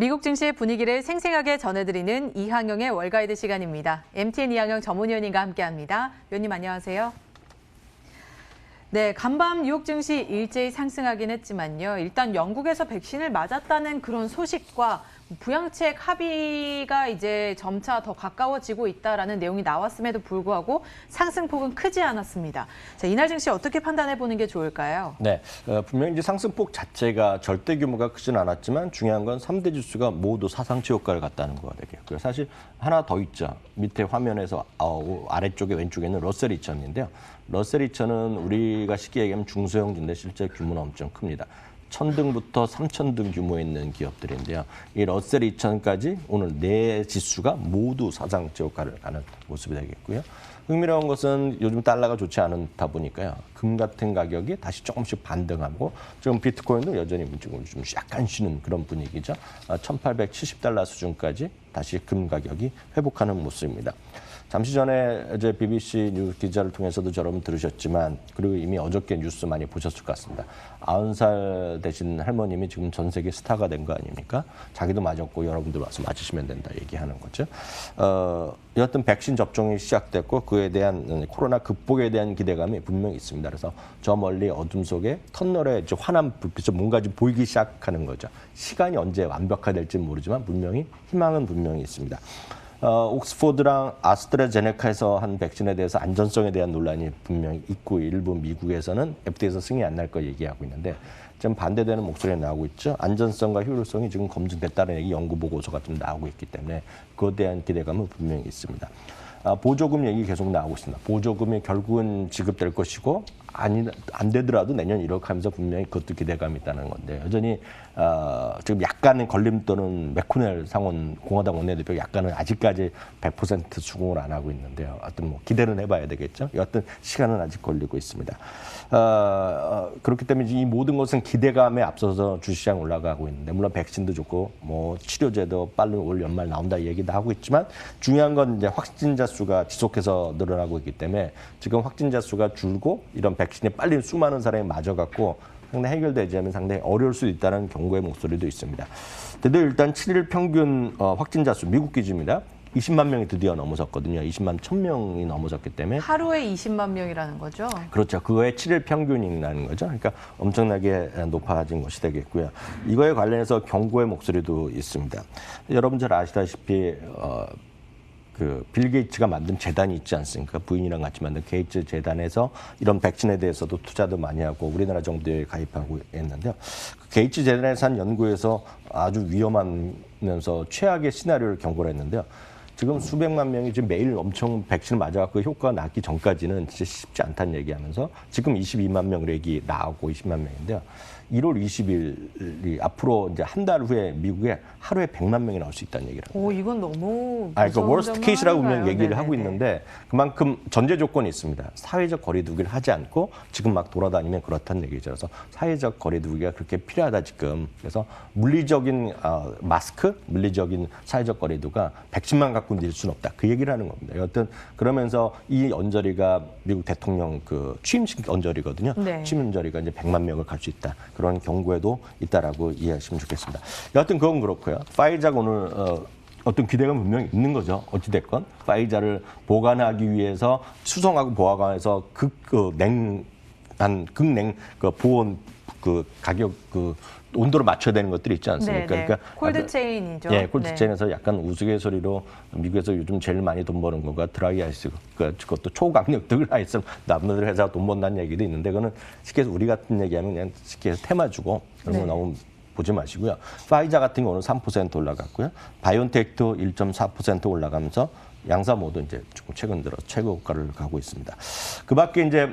미국 증시의 분위기를 생생하게 전해드리는 이항영의 월가이드 시간입니다. MTN 이항영 전문위원님과 함께합니다. 위원님 안녕하세요. 네, 간밤 뉴욕 증시 일제히 상승하긴 했지만요. 일단 영국에서 백신을 맞았다는 그런 소식과 부양책 합의가 이제 점차 더 가까워지고 있다라는 내용이 나왔음에도 불구하고 상승폭은 크지 않았습니다. 자, 이날 증시 어떻게 판단해 보는 게 좋을까요? 네, 분명히 이제 상승폭 자체가 절대 규모가 크지는 않았지만 중요한 건 3대 지수가 모두 사상치 효과를 갖다는 거가 되겠고요. 사실 하나 더 있죠. 밑에 화면에서 아래쪽에 왼쪽에는 러셀 2000인데요. 러셀 2000은 우리가 쉽게 얘기하면 중소형주인데 실제 규모는 엄청 큽니다. 1000등부터 3000등 규모에 있는 기업들인데요. 이 러셀 2000까지 오늘 네 지수가 모두 사상치 효과를 하는 모습이 되겠고요. 흥미로운 것은 요즘 달러가 좋지 않다 보니까요. 금 같은 가격이 다시 조금씩 반등하고 지금 비트코인도 여전히 좀 약간 쉬는 그런 분위기죠. 1870달러 수준까지 다시 금 가격이 회복하는 모습입니다. 잠시 전에 이제 BBC 뉴스 기자를 통해서도 여러분 들으셨지만 그리고 이미 어저께 뉴스 많이 보셨을 것 같습니다. 90살 되신 할머님이 지금 전 세계 스타가 된 거 아닙니까? 자기도 맞았고 여러분들 와서 맞으시면 된다 얘기하는 거죠. 여하튼 백신 접종이 시작됐고 그에 대한 코로나 극복에 대한 기대감이 분명히 있습니다. 그래서 저 멀리 어둠 속에 터널에 환한 불빛이 뭔가 좀 보이기 시작하는 거죠. 시간이 언제 완벽화될지 모르지만 분명히 희망은 분명히 있습니다. 옥스포드랑 아스트라제네카에서 한 백신에 대해서 안전성에 대한 논란이 분명히 있고 일부 미국에서는 FDA에서 승인 안 날 거 얘기하고 있는데 좀 반대되는 목소리가 나오고 있죠. 안전성과 효율성이 지금 검증됐다는 얘기 연구 보고서가 좀 나오고 있기 때문에 그에 대한 기대감은 분명히 있습니다. 보조금 얘기 계속 나오고 있습니다. 보조금이 결국은 지급될 것이고 안 되더라도 내년 1월 하면서 분명히 그것도 기대감이 있다는 건데 여전히 지금 약간의 걸림돌은 맥코넬 상원 공화당 원내대표 약간은 아직까지 100% 수긍을 안 하고 있는데요. 하여튼 뭐 기대는 해봐야 되겠죠. 여하튼 시간은 아직 걸리고 있습니다. 그렇기 때문에 이 모든 것은 기대감에 앞서서 주시장 올라가고 있는데 물론 백신도 좋고 뭐 치료제도 빨리 올 연말 나온다 얘기도 하고 있지만 중요한 건 이제 확진자 수가 지속해서 늘어나고 있기 때문에 지금 확진자 수가 줄고 이런 백신이 빨리 수많은 사람이 맞아갖고 상당히 해결되지 않으면 상당히 어려울 수 있다는 경고의 목소리도 있습니다. 그래도 일단 7일 평균 확진자 수 미국 기준입니다. 20만 명이 드디어 넘어섰거든요. 20만 1000명이 넘어섰기 때문에. 하루에 20만 명이라는 거죠? 그렇죠. 그거의 7일 평균이라는 거죠. 그러니까 엄청나게 높아진 것이 되겠고요. 이거에 관련해서 경고의 목소리도 있습니다. 여러분 잘 아시다시피 빌 게이츠가 만든 재단이 있지 않습니까? 부인이랑 같이 만든 게이츠 재단에서 이런 백신에 대해서도 투자도 많이 하고 우리나라 정부에 가입하고 했는데요. 그 게이츠 재단에서 한 연구에서 아주 위험하면서 최악의 시나리오를 경고를 했는데요. 지금 수백만 명이 지금 매일 엄청 백신을 맞아갖고 효과가 나기 전까지는 진짜 쉽지 않다는 얘기하면서 지금 22만 명 얘기 나오고 20만 명인데요. 1월 20일이 앞으로 이제 한 달 후에 미국에 하루에 100만 명이 나올 수 있다는 얘기를 합니다. 오, 이건 너무 그러니까 워스트 케이스라고 분명 얘기를 하고 네네네. 있는데 그만큼 전제 조건이 있습니다. 사회적 거리두기를 하지 않고 지금 막 돌아다니면 그렇다는 얘기죠. 그래서 사회적 거리두기가 그렇게 필요하다 지금. 그래서 물리적인 마스크, 물리적인 사회적 거리두기가 백신만 갖고 늘 수는 없다. 그 얘기를 하는 겁니다. 여하튼 그러면서 이 언저리가 미국 대통령 그 취임식 언저리거든요. 네. 취임 언저리가 이제 100만 명을 갈 수 있다. 그런 경고에도 있다라고 이해하시면 좋겠습니다. 여하튼 그건 그렇고요. 파이자가 오늘 어떤 기대가 분명히 있는 거죠. 어찌됐건 파이자를 보관하기 위해서 수송하고 보관해서 극냉 보온 가격 온도를 맞춰야 되는 것들이 있지 않습니까? 네네. 그러니까 콜드체인이죠. 예, 콜드체인에서 약간 우스갯소리로 미국에서 요즘 제일 많이 돈 버는 거가 드라이 아이스, 그것도 초강력들 아이스, 남들 회사가 돈 번다는 얘기도 있는데 그거는 쉽게 해서 우리 같은 얘기하면 그냥 쉽게 해서 테마주고 그런 거 너무 보지 마시고요. 파이자 같은 경우는 3% 올라갔고요. 바이온텍도 1.4% 올라가면서 양사 모두 이제 조금 최근 들어 최고가를 가고 있습니다. 그 밖에 이제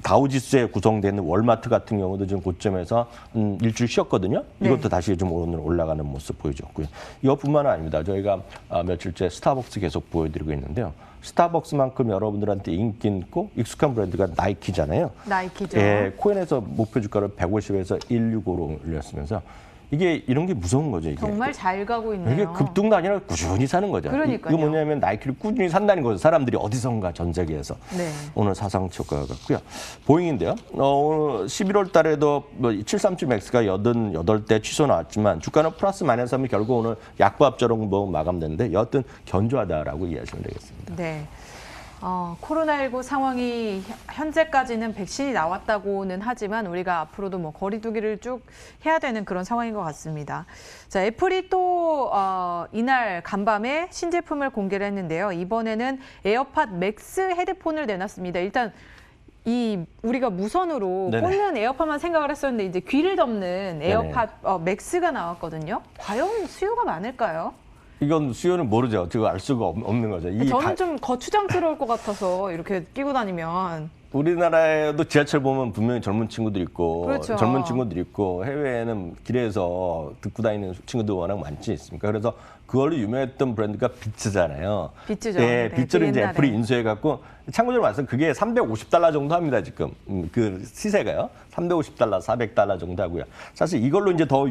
다우지수에 구성되는 월마트 같은 경우도 지금 고점에서 일주일 쉬었거든요. 이것도 다시 좀 오늘 올라가는 모습 보여줬고요. 이것뿐만 아닙니다. 저희가 며칠째 스타벅스 계속 보여드리고 있는데요. 스타벅스만큼 여러분들한테 인기 있고 익숙한 브랜드가 나이키잖아요. 나이키죠. 예, 코인에서 목표 주가를 150에서 165로 올렸으면서 이게 이런 게 무서운 거죠. 이게. 정말 잘 가고 있네요. 이게 급등도 아니라 꾸준히 사는 거죠. 그러니까요. 이거 뭐냐면 나이키를 꾸준히 산다는 거죠. 사람들이 어디선가 전 세계에서. 네. 오늘 사상치 효과가 같고요. 보잉인데요. 오늘 11월 달에도 737 맥스가 88대 취소 나왔지만 주가는 플러스 마이너스 하면 결국 오늘 약보합저런 뭐 마감됐는데 여하튼 견조하다라고 이해하시면 되겠습니다. 네. 코로나19 상황이 현재까지는 백신이 나왔다고는 하지만 우리가 앞으로도 뭐 거리두기를 쭉 해야 되는 그런 상황인 것 같습니다. 자, 애플이 또 이날 간밤에 신제품을 공개를 했는데요. 이번에는 에어팟 맥스 헤드폰을 내놨습니다. 일단 우리가 무선으로 네네. 꽂는 에어팟만 생각을 했었는데 이제 귀를 덮는 에어팟 맥스가 나왔거든요. 과연 수요가 많을까요? 이건 수요는 모르죠. 지금 알 수가 없는 거죠. 저는 좀 거추장스러울 것 같아서 이렇게 끼고 다니면. 우리나라에도 지하철 보면 분명히 젊은 친구들 있고 그렇죠. 젊은 친구들 있고 해외에는 길에서 듣고 다니는 친구들 워낙 많지 않습니까? 그래서 그걸로 유명했던 브랜드가 비츠잖아요. 비츠죠. 네, 네, 비츠를 이제 옛날에. 애플이 인수해갖고 참고적으로 말씀 그게 $350 정도 합니다 지금 그 시세가요. $350, $400 정도 하고요. 사실 이걸로 이제 더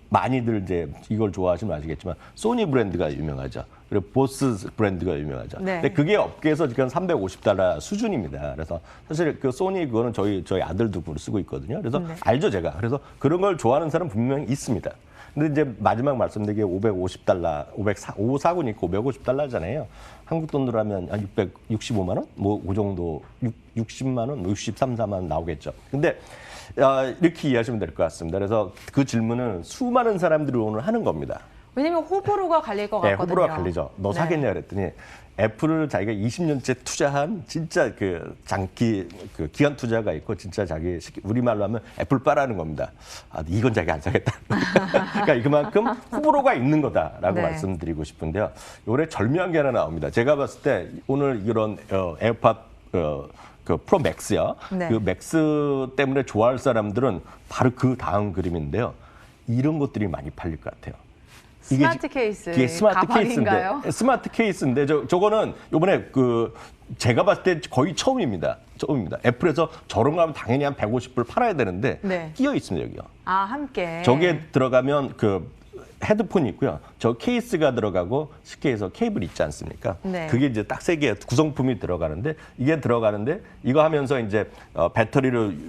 많이들 이제 이걸 좋아하시면 아시겠지만 소니 브랜드가 유명하죠. 그리고 보스 브랜드가 유명하죠. 네. 근데 그게 업계에서 지금 $350 수준입니다. 그래서 사실 그 소니 그거는 저희 아들도 그걸 쓰고 있거든요. 그래서 네. 알죠 제가. 그래서 그런 걸 좋아하는 사람 분명히 있습니다. 근데 이제 마지막 말씀드린 게 $550, 549니까 $550잖아요. 한국 돈으로 하면 한 665만 원? 뭐 그 정도 60만 원, 63, 4만 원 나오겠죠. 근데 이렇게 이해하시면 될 것 같습니다. 그래서 그 질문은 수많은 사람들이 오늘 하는 겁니다. 왜냐면 호불호가 갈릴 것 네, 같거든요. 호불호가 갈리죠. 너 사겠냐 그랬더니 애플을 자기가 20년째 투자한 진짜 그 장기 그 기간 투자가 있고 진짜 자기 우리말로 하면 애플바라는 겁니다. 이건 자기 안 사겠다. 그러니까 그만큼 호불호가 있는 거다라고 네. 말씀드리고 싶은데요. 올해 절묘한 게 하나 나옵니다. 제가 봤을 때 오늘 이런 에어팟 그 프로 맥스요. 네. 그 맥스 때문에 좋아할 사람들은 바로 그 다음 그림인데요. 이런 것들이 많이 팔릴 것 같아요. 스마트 케이스, 이게 스마트 가방인가요? 케이스인데 스마트 케이스인데 저거는 이번에 제가 봤을 때 거의 처음입니다. 애플에서 저런 거 하면 당연히 한 150불 팔아야 되는데 네. 끼어 있습니다 여기요. 함께. 저게 들어가면 헤드폰이 있고요. 저 케이스가 들어가고 쉽게 해서 케이블 있지 않습니까? 네. 그게 이제 딱 세 개의 구성품이 들어가는데 이게 들어가는데 이거 하면서 이제 배터리를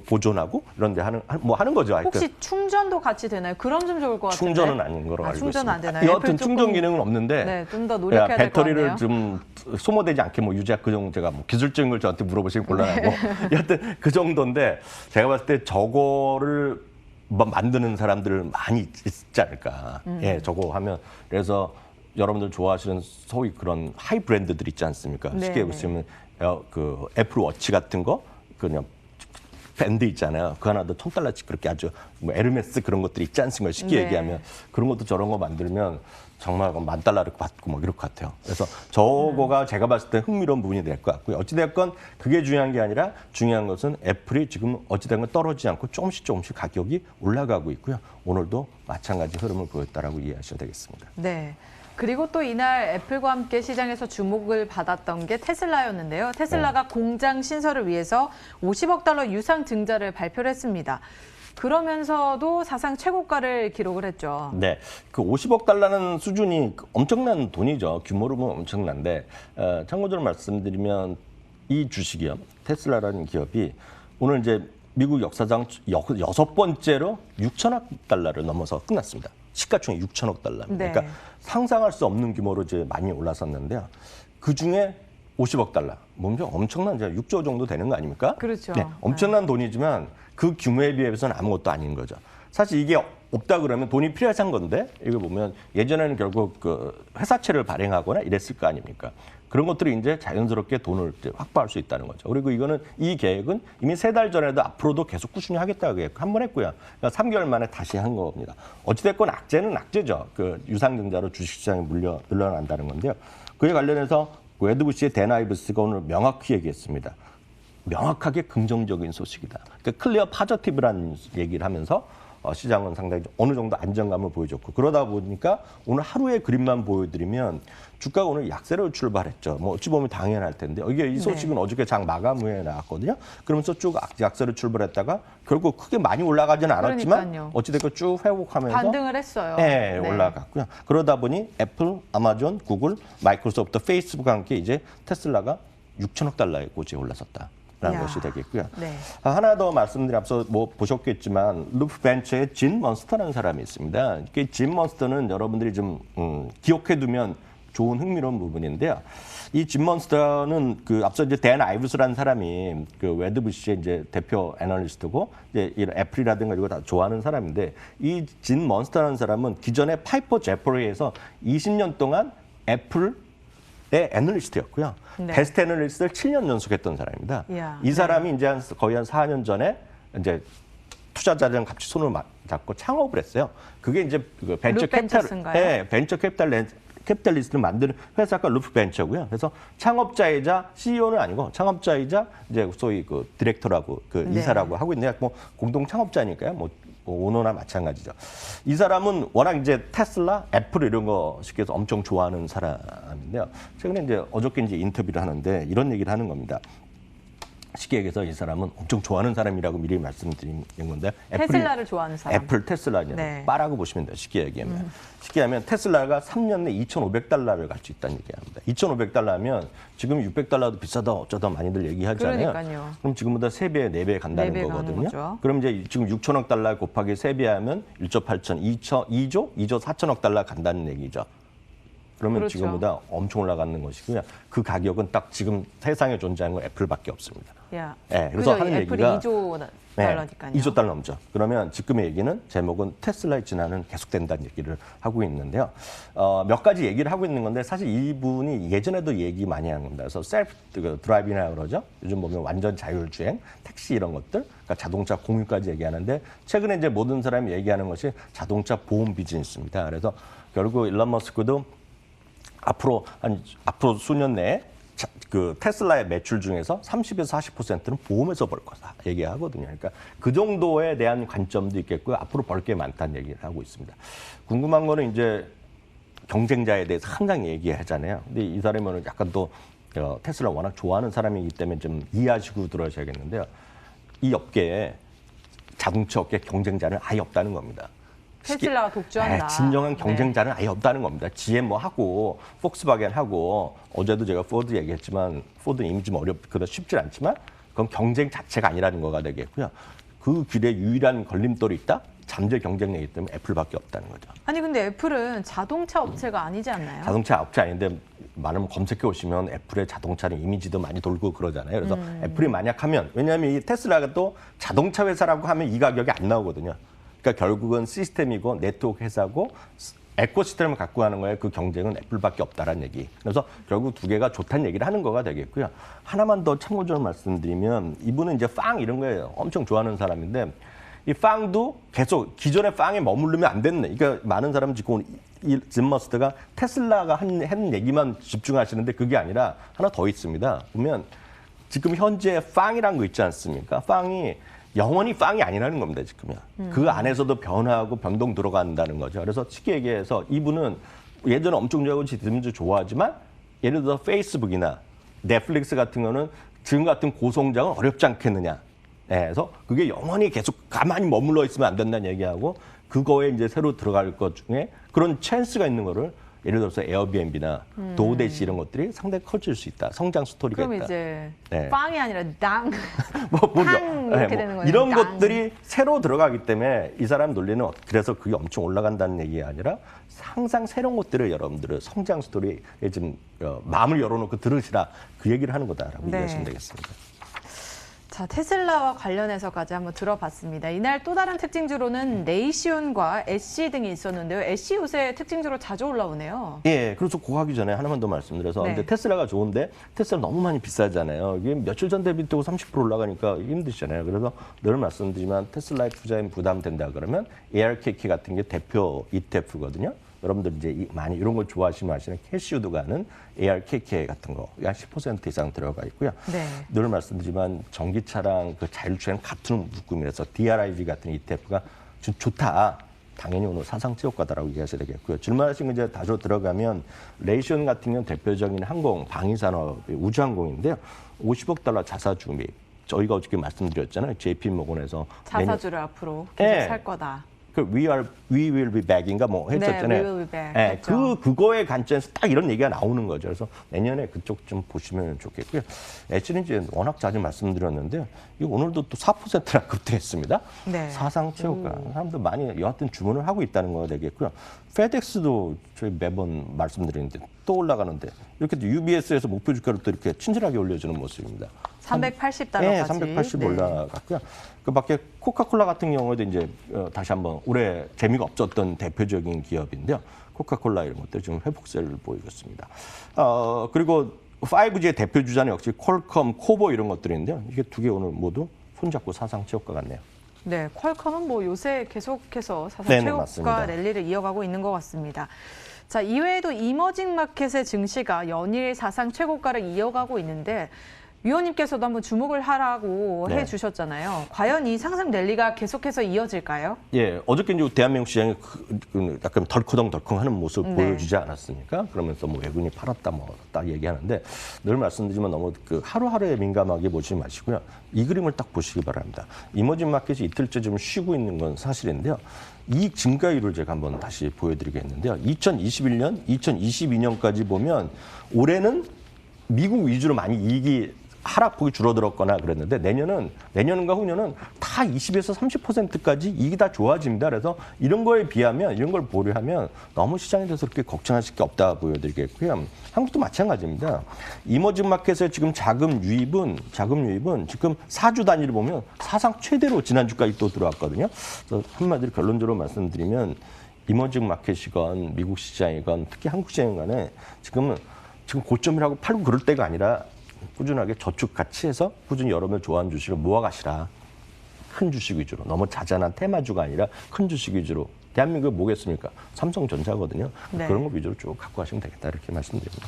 보존하고 이런데 하는 거죠. 혹시 충전도 같이 되나요? 그럼 좀 좋을 것 같은데. 충전은 아닌 거로 알고 충전 있습니다. 안 되나요? 여하튼 애플 충전 조금, 기능은 없는데 네, 좀 더 노력해야 될 것 배터리를 같네요. 좀 소모되지 않게 유지할 그 정도 제가 기술적인 걸 저한테 물어보시면 곤란하고 여하튼 그 정도인데 제가 봤을 때 저거를 만드는 사람들 많이 있지 않을까. 예, 저거 하면 그래서 여러분들 좋아하시는 소위 그런 하이 브랜드들 있지 않습니까? 네, 쉽게 보시면 애플 워치 같은 거 그냥 밴드 있잖아요. 그 하나도 $1,000씩 그렇게 아주 에르메스 그런 것들이 있지 않습니까? 쉽게 네. 얘기하면 그런 것도 저런 거 만들면 정말 $10,000를 받고 이럴 것 같아요. 그래서 저거가 제가 봤을 때 흥미로운 부분이 될 것 같고요. 어찌됐건 그게 중요한 게 아니라 중요한 것은 애플이 지금 어찌됐건 떨어지지 않고 조금씩 가격이 올라가고 있고요. 오늘도 마찬가지 흐름을 보였다라고 이해하셔야 되겠습니다. 네. 그리고 또 이날 애플과 함께 시장에서 주목을 받았던 게 테슬라였는데요. 테슬라가 공장 신설을 위해서 $50억 유상 증자를 발표를 했습니다. 그러면서도 사상 최고가를 기록을 했죠. 네, 그 $50억 수준이 엄청난 돈이죠. 규모로 보면 엄청난데 참고적으로 말씀드리면 이 주식이요, 테슬라라는 기업이 오늘 이제 미국 역사상 6번째로 $6천억 넘어서 끝났습니다. 시가총액 $6천억. 네. 그러니까 상상할 수 없는 규모로 이제 많이 올라섰는데요. 그 중에 $50억, 뭔가 엄청난 6조 정도 되는 거 아닙니까? 그렇죠. 네, 엄청난 돈이지만 그 규모에 비해서는 아무것도 아닌 거죠. 사실 이게 없다 그러면 돈이 필요한 건데 이거 보면 예전에는 결국 회사채를 발행하거나 이랬을 거 아닙니까? 그런 것들이 이제 자연스럽게 돈을 이제 확보할 수 있다는 거죠. 그리고 이 계획은 이미 3달 전에도 앞으로도 계속 꾸준히 하겠다고 계획 한 번 했고요. 그러니까 3개월 만에 다시 한 겁니다. 어찌됐건 악재는 악재죠. 유상증자로 주식시장에 늘어난다는 건데요. 그에 관련해서 웨드부시의 댄 아이브스가 오늘 명확히 얘기했습니다. 명확하게 긍정적인 소식이다. 그러니까 클리어 파저티브라는 얘기를 하면서 시장은 상당히 어느 정도 안정감을 보여줬고 그러다 보니까 오늘 하루의 그림만 보여드리면 주가가 오늘 약세로 출발했죠. 뭐 어찌 보면 당연할 텐데 이게 이 소식은 네. 어저께 장 마감 후에 나왔거든요. 그러면서 쭉 약세로 출발했다가 결국 크게 많이 올라가지는 않았지만 그러니까요. 어찌됐건 쭉 회복하면서 반등을 했어요. 네, 올라갔고요. 그러다 보니 애플, 아마존, 구글, 마이크로소프트, 페이스북과 함께 이제 테슬라가 6천억 달러의 고지에 올라섰다라는 이야. 것이 되겠고요. 네. 하나 더 말씀드리면 앞서 뭐 보셨겠지만 루프 벤처의 진 먼스터라는 사람이 있습니다. 진 먼스터는 여러분들이 좀 기억해두면 좋은 흥미로운 부분인데요. 이 진 먼스터는 그 앞서 이제 댄 아이브스라는 사람이 그 웨드부시의 이제 대표 애널리스트고 이제 이런 애플이라든가 이거 다 좋아하는 사람인데 이 진 먼스터라는 사람은 기존에 파이퍼 제퍼리에서 20년 동안 애플의 애널리스트였고요. 네. 베스트 애널리스트를 7년 연속했던 사람입니다. 이야, 이 사람이 이제 거의 한 4년 전에 이제 투자자들이랑 같이 손을 잡고 창업을 했어요. 그게 이제 그 벤처 벤처스인가요? 네, 벤처 캐피탈리스트를 만드는 회사가 루프 벤처고요. 그래서 창업자이자 CEO는 아니고 창업자이자 이제 소위 그 디렉터라고 그 네. 이사라고 하고 있는데 뭐 공동 창업자니까요. 뭐 오너나 마찬가지죠. 이 사람은 워낙 이제 테슬라, 애플 이런 거 쉽게 해서 엄청 좋아하는 사람인데요. 최근에 이제 어저께 이제 인터뷰를 하는데 이런 얘기를 하는 겁니다. 쉽게 얘기해서 이 사람은 엄청 좋아하는 사람이라고 미리 말씀드린 건데 테슬라를 좋아하는 사람. 애플 테슬라냐 네. 빠라고 보시면 돼요. 쉽게 얘기하면. 쉽게 하면 테슬라가 3년 내 2,500달러를 갈 수 있다는 얘기합니다. 2,500달러면 지금 600달러도 비싸다 어쩌다 많이들 얘기하잖아요. 그러니까요. 그럼 지금보다 3배, 4배 간다는 4배 가는 거거든요. 거죠. 그럼 이제 지금 6천억 달러 곱하기 3배 하면 1조 8천, 2조 4천억 달러 간다는 얘기죠. 그러면 그렇죠. 지금보다 엄청 올라가는 것이고요. 그 가격은 딱 지금 세상에 존재하는 건 애플밖에 없습니다. 야. 네, 그래서 그죠? 하는 애플이 얘기가 2조 달러니까요. 2조 달러 넘죠. 그러면 지금의 얘기는 제목은 테슬라의 진화는 계속된다는 얘기를 하고 있는데요. 몇 가지 얘기를 하고 있는 건데 사실 이분이 예전에도 얘기 많이 한 겁니다. 그래서 셀프 드라이빙이라고 그러죠. 요즘 보면 완전 자율주행, 택시 이런 것들, 그러니까 자동차 공유까지 얘기하는데 최근에 이제 모든 사람이 얘기하는 것이 자동차 보험 비즈니스입니다. 그래서 결국 일론 머스크도 앞으로 수년 내에 그 테슬라의 매출 중에서 30에서 40%는 보험에서 벌 거다 얘기하거든요. 그러니까 그 정도에 대한 관점도 있겠고요. 앞으로 벌 게 많다는 얘기를 하고 있습니다. 궁금한 거는 이제 경쟁자에 대해서 항상 얘기하잖아요. 근데 이 사람은 약간 또 테슬라 워낙 좋아하는 사람이기 때문에 좀 이해하시고 들어셔야겠는데요. 이 업계에 자동차 업계 경쟁자는 아예 없다는 겁니다. 테슬라가 독주한다. 진정한 경쟁자는 아예 없다는 겁니다. GM 뭐 하고 폭스바겐 하고 어제도 제가 포드 얘기했지만 포드는 이미 좀 그렇 쉽지 않지만 그건 경쟁 자체가 아니라는 거가 되겠고요. 그 길에 유일한 걸림돌이 있다? 잠재 경쟁력이기 때문에 애플밖에 없다는 거죠. 아니 근데 애플은 자동차 업체가 아니지 않나요? 자동차 업체 아닌데 많으면 검색해 오시면 애플의 자동차는 이미지도 많이 돌고 그러잖아요. 그래서 애플이 만약 하면 왜냐하면 이 테슬라가 또 자동차 회사라고 하면 이 가격이 안 나오거든요. 그러니까 결국은 시스템이고 네트워크 회사고 에코시스템을 갖고 가는 거에 그 경쟁은 애플밖에 없다라는 얘기. 그래서 결국 두 개가 좋다는 얘기를 하는 거가 되겠고요. 하나만 더 참고적으로 말씀드리면 이분은 이제 빵 이런 거에 엄청 좋아하는 사람인데 이 빵도 계속 기존의 빵에 머무르면 안 됐네. 그러니까 많은 사람은 지금 이 짐 머스트가 테슬라가 한 얘기만 집중하시는데 그게 아니라 하나 더 있습니다. 보면 지금 현재 빵이란 거 있지 않습니까? 빵이 영원히 빵이 아니라는 겁니다, 지금요. 그 안에서도 변화하고 변동 들어간다는 거죠. 그래서 쉽게 얘기해서 이분은 예전에 엄청 좋아하고 지금도 좋아하지만 예를 들어서 페이스북이나 넷플릭스 같은 거는 지금 같은 고성장은 어렵지 않겠느냐. 네, 그래서 그게 영원히 계속 가만히 머물러 있으면 안 된다는 얘기하고 그거에 이제 새로 들어갈 것 중에 그런 찬스가 있는 거를 예를 들어서 에어비앤비나 도우데시 이런 것들이 상당히 커질 수 있다. 성장 스토리가 그럼 있다. 이제 네. 빵이 아니라 당. 모르죠. 탕 이렇게 되는 거예요. 이런 당. 것들이 새로 들어가기 때문에 이 사람 논리는 그래서 그게 엄청 올라간다는 얘기가 아니라 항상 새로운 것들을 여러분들은 성장 스토리에 좀 마음을 열어놓고 들으시라 그 얘기를 하는 거다라고 네. 이해하시면 되겠습니다. 자, 테슬라와 관련해서까지 한번 들어봤습니다. 이날 또 다른 특징주로는 레이시온과 애쉬 등이 있었는데요. 애쉬 요새 특징주로 자주 올라오네요. 예, 그래서 그거 하기 전에 하나만 더 말씀드려서 네. 근데 테슬라가 좋은데 테슬라 너무 많이 비싸잖아요. 이게 며칠 전 대비 또 30% 올라가니까 힘드시잖아요. 그래서 늘 말씀드리지만 테슬라에 투자에 부담된다 그러면 ARKK 같은 게 대표 ETF거든요. 여러분들 이제 많이 이런 걸 좋아하시면 아시는 캐시우드가는 ARKK 같은 거 약 10% 이상 들어가 있고요. 네. 늘 말씀드리지만 전기차랑 그 자율주행 같은 묶음이라서 DRIV 같은 ETF가 좋다. 당연히 오늘 사상체육과다라고 얘기하셔야 되겠고요. 질문하신 거 이제 다시 들어가면 레이션 같은 경우는 대표적인 항공, 방위산업의 우주항공인데요. 50억 달러 자사 주입. 저희가 어저께 말씀드렸잖아요. JP모건에서 자사주를 앞으로 계속 네. 살 거다. we will be back인가 뭐 했었잖아요. 네, we will be back 네, 했죠. 그거의 관점에서 딱 이런 얘기가 나오는 거죠. 그래서 내년에 그쪽 좀 보시면 좋겠고요. H는 이제 워낙 자주 말씀드렸는데 이거 오늘도 또 4%나 급등했습니다. 네. 사상 최고가. 사람들 많이 여하튼 주문을 하고 있다는 거가 되겠고요. 페덱스도 저희 매번 말씀드리는데 또 올라가는데 이렇게 또 UBS에서 목표 주가를 또 이렇게 친절하게 올려주는 모습입니다. 380달러까지. 네, 380 올라갔고요. 그 밖에 코카콜라 같은 경우에도 이제 다시 한번 올해 재미가 없었던 대표적인 기업인데요. 코카콜라 이런 것들 지금 회복세를 보이고 있습니다. 그리고 5G의 대표 주자는 역시 퀄컴, 코보 이런 것들인데요. 이게 두 개 오늘 모두 손잡고 사상 최고가 같네요. 네, 퀄컴은 뭐 요새 계속해서 사상 네네, 최고가 맞습니다. 랠리를 이어가고 있는 것 같습니다. 자, 이외에도 이머징 마켓의 증시가 연일 사상 최고가를 이어가고 있는데 위원님께서도 한번 주목을 하라고 네. 해주셨잖아요. 과연 이 상승 랠리가 계속해서 이어질까요? 예, 어저께 이제 대한민국 시장이 약간 덜컹덜컹하는 모습 네. 보여주지 않았습니까? 그러면서 뭐 외국인이 팔았다 뭐 딱 얘기하는데 늘 말씀드리지만 너무 그 하루하루에 민감하게 보지 마시고요. 이 그림을 딱 보시기 바랍니다. 이머징 마켓이 이틀째 좀 쉬고 있는 건 사실인데요. 이익 증가율을 제가 한번 다시 보여드리겠는데요. 2021년, 2022년까지 보면 올해는 미국 위주로 많이 이익이 하락폭이 줄어들었거나 그랬는데 내년과 후년은 다 20에서 30%까지 이익이 다 좋아집니다. 그래서 이런 거에 비하면 이런 걸 보류하면 너무 시장에 대해서 그렇게 걱정하실 게 없다 보여드리겠고요. 한국도 마찬가지입니다. 이머징 마켓의 지금 자금 유입은 지금 4주 단위로 보면 사상 최대로 지난주까지 또 들어왔거든요. 그래서 한마디로 결론적으로 말씀드리면 이머징 마켓이건 미국 시장이건 특히 한국 시장이건 지금 고점이라고 팔고 그럴 때가 아니라 꾸준하게 저축 같이 해서 꾸준히 여러분을 좋아하는 주식을 모아가시라. 큰 주식 위주로. 너무 자잘한 테마주가 아니라 큰 주식 위주로. 대한민국에 뭐겠습니까? 삼성전자거든요. 네. 그런 거 위주로 쭉 갖고 가시면 되겠다 이렇게 말씀드립니다.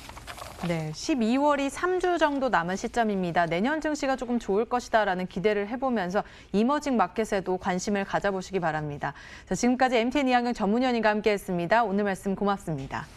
네, 12월이 3주 정도 남은 시점입니다. 내년 증시가 조금 좋을 것이다라는 기대를 해보면서 이머징 마켓에도 관심을 가져보시기 바랍니다. 자, 지금까지 MTN 이항영 전문위원님과 함께했습니다. 오늘 말씀 고맙습니다.